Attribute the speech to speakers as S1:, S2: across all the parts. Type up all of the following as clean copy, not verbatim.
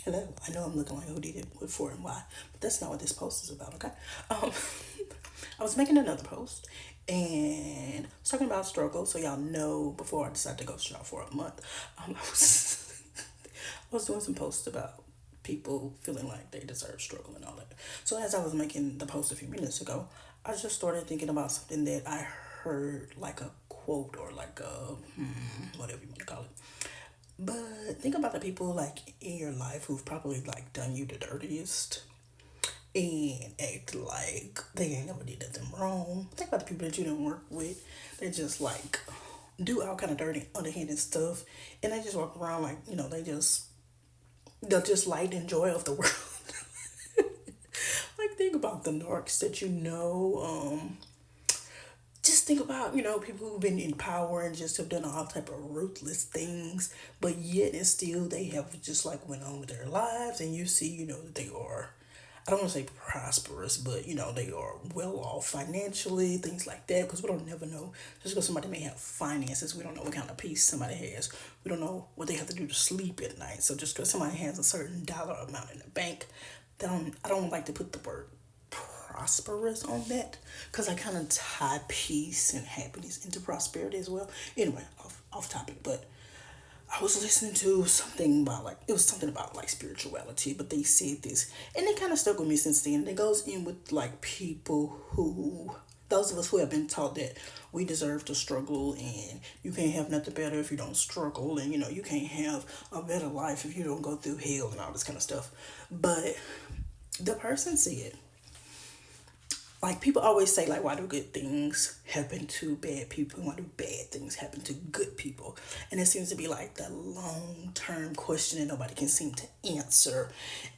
S1: Hello, I know I'm looking like who did it, what for, and why, but that's not what this post is about, okay? Um, I was making another post and I was talking about struggle, so y'all know before I decided to go strong for a month, I was doing some posts about people feeling like they deserve struggle and all that. So as I was making the post a few minutes ago, I just started thinking about something that I heard, like a quote or like a whatever you want to call it. But think about the people like in your life who've probably like done you the dirtiest and act like they ain't never did nothing wrong. Think about the people that you didn't work with. They just like do all kind of dirty, underhanded stuff, and they just walk around like they're just light and joy of the world. Like think about the narcs that you know. Just think about people who've been in power and just have done all type of ruthless things, but yet and still they have just like went on with their lives, and you see that they are, I don't want to say prosperous, but they are well off financially, things like that, because we don't never know. Just because somebody may have finances, we don't know what kind of peace somebody has. We don't know what they have to do to sleep at night. So just because somebody has a certain dollar amount in the bank, I don't like to put the word prosperous on that, because I kind of tie peace and happiness into prosperity as well. Anyway, off topic, but I was listening to something about like it was something about like spirituality, but they said this and it kind of stuck with me since then. And it goes in with like people who those of us who have been taught that we deserve to struggle and you can't have nothing better if you don't struggle, and you can't have a better life if you don't go through hell and all this kind of stuff. But the person said, like people always say, like, why do good things happen to bad people, why do bad things happen to good people? And it seems to be like the long term question that nobody can seem to answer.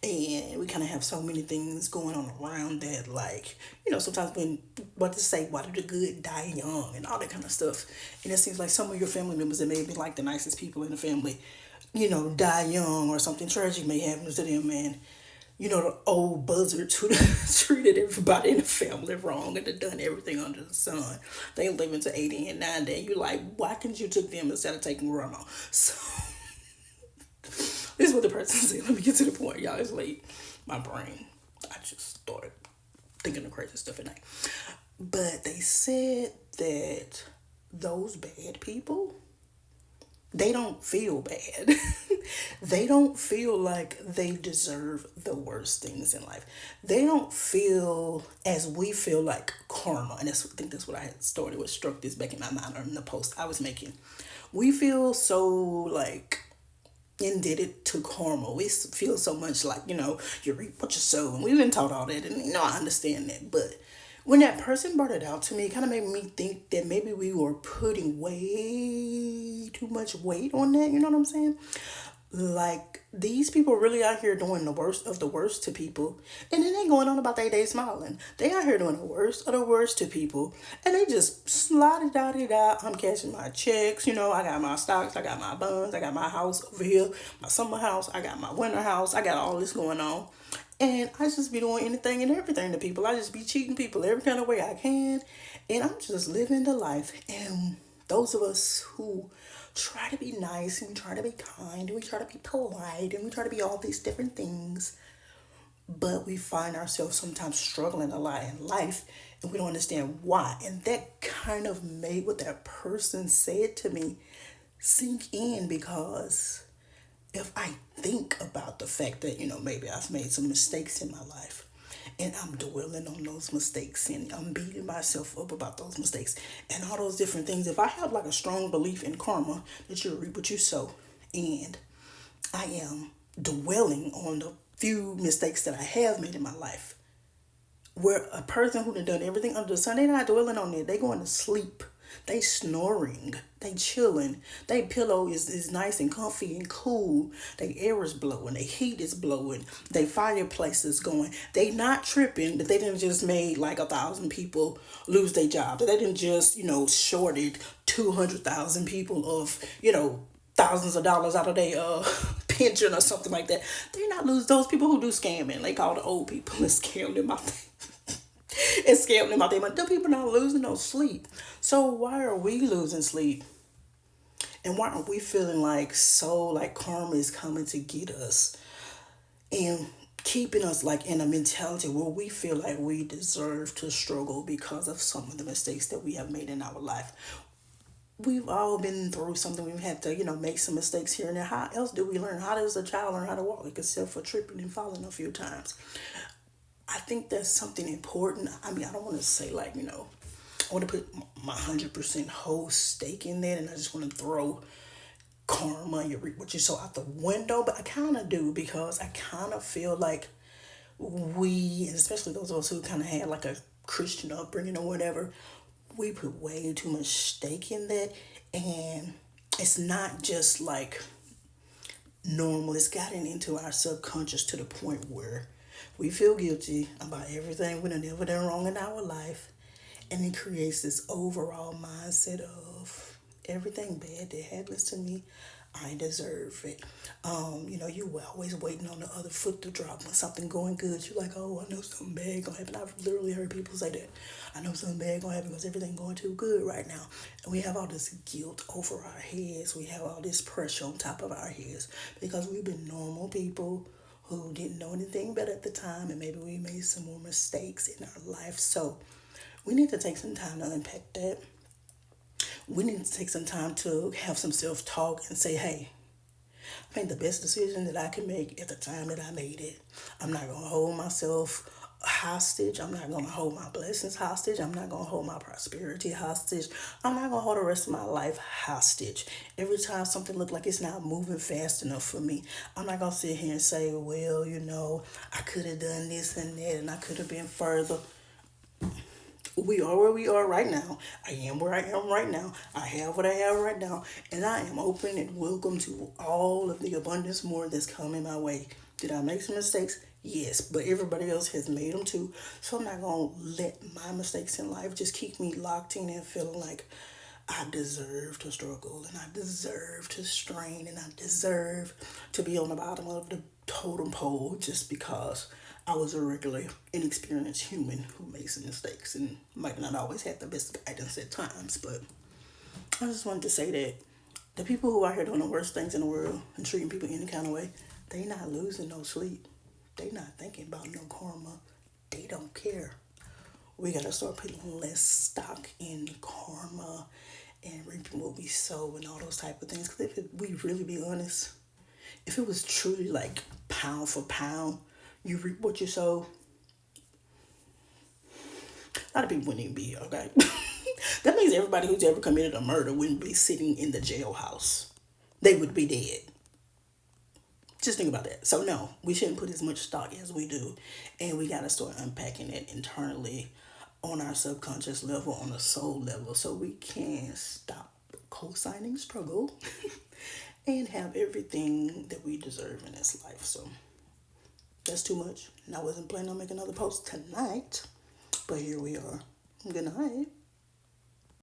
S1: And we kind of have so many things going on around that, like, sometimes when what to say, why do the good die young and all that kind of stuff. And it seems like some of your family members that may be like the nicest people in the family, die young, or something tragic may happen to them, and the old buzzards who treated everybody in the family wrong and have done everything under the sun. They live to 80 and 90. And you're like, why couldn't you took them instead of taking grandma? So this is what the person said. Let me get to the point. Y'all, it's late. My brain, I just started thinking of crazy stuff at night. But they said that those bad people, they don't feel bad. They don't feel like they deserve the worst things in life. They don't feel as we feel like karma. And I think that's what I had started with, struck this back in my mind on the post I was making. We feel so like indebted to karma. We feel so much like, you reap what you sow. And we've been taught all that. And, I understand that. But when that person brought it out to me, it kind of made me think that maybe we were putting way too much weight on that. You know what I'm saying? Like, these people really out here doing the worst of the worst to people, and then they going on about their day smiling. They out here doing the worst of the worst to people, and they just slide it out it out. I'm cashing my checks, I got my stocks, I got my bonds, I got my house over here, my summer house, I got my winter house, I got all this going on. And I just be doing anything and everything to people. I just be cheating people every kind of way I can. And I'm just living the life. And those of us who try to be nice and we try to be kind and we try to be polite and we try to be all these different things, but we find ourselves sometimes struggling a lot in life and we don't understand why. And that kind of made what that person said to me sink in, because if I think about the fact that, maybe I've made some mistakes in my life and I'm dwelling on those mistakes and I'm beating myself up about those mistakes and all those different things, if I have like a strong belief in karma, that you reap what you sow, and I am dwelling on the few mistakes that I have made in my life, where a person who done everything under the sun, they not dwelling on it. They going to sleep. They snoring. They chilling. They pillow is nice and comfy and cool. They air is blowing. They heat is blowing. They fireplace is going. They not tripping that they didn't just made like 1,000 people lose their job. That they didn't just, shorted 200,000 people of, thousands of dollars out of their pension or something like that. They not lose those people who do scamming. They call the old people and scam them out. And scam them out there. But the people not losing no sleep. So why are we losing sleep? And why aren't we feeling like karma is coming to get us? and keeping us like in a mentality where we feel like we deserve to struggle because of some of the mistakes that we have made in our life. We've all been through something. We've had to, make some mistakes here and there. How else do we learn? How does a child learn how to walk except for tripping and falling a few times? I think that's something important. I mean, I don't want to say like, I want to put my 100% whole stake in that, and I just want to throw karma, you reap what you sow out the window. But I kind of do, because I kind of feel like we, and especially those of us who kind of had like a Christian upbringing or whatever, we put way too much stake in that, and it's not just like normal. It's gotten into our subconscious to the point where we feel guilty about everything we done ever done wrong in our life, and it creates this overall mindset of everything bad that happens to me, I deserve it. You were always waiting on the other foot to drop when something going good. You're like, oh, I know something bad gonna happen. I've literally heard people say that. I know something bad gonna happen because everything going too good right now. And we have all this guilt over our heads. We have all this pressure on top of our heads because we've been normal people who didn't know anything better at the time, and maybe we made some more mistakes in our life. So we need to take some time to unpack that. We need to take some time to have some self talk and say, hey, I made the best decision that I could make at the time that I made it. I'm not going to hold myself hostage. I'm not going to hold my blessings hostage. I'm not going to hold my prosperity hostage. I'm not going to hold the rest of my life hostage. Every time something looked like it's not moving fast enough for me, I'm not going to sit here and say, well, I could have done this and that, and I could have been further. We are where we are right now. I am where I am right now. I have what I have right now. And I am open and welcome to all of the abundance more that's coming my way. Did I make some mistakes? Yes, but everybody else has made them too. So I'm not going to let my mistakes in life just keep me locked in and feeling like I deserve to struggle, and I deserve to strain, and I deserve to be on the bottom of the totem pole just because I was a regular, inexperienced human who made some mistakes and might not always have the best guidance at times. But I just wanted to say that the people who are here doing the worst things in the world and treating people any kind of way, they not losing no sleep. They not thinking about no karma. They don't care. We gotta start putting less stock in karma and reaping what we sow and all those type of things. Because if we really be honest, if it was truly like pound for pound, you reap what you sow, a lot of people wouldn't even be here, okay? That means everybody who's ever committed a murder wouldn't be sitting in the jailhouse. They would be dead. Just think about that. So no, we shouldn't put as much stock as we do. And we gotta start unpacking it internally on our subconscious level, on a soul level, so we can stop co-signing struggle and have everything that we deserve in this life. So that's too much. And I wasn't planning on making another post tonight, but here we are. Good night.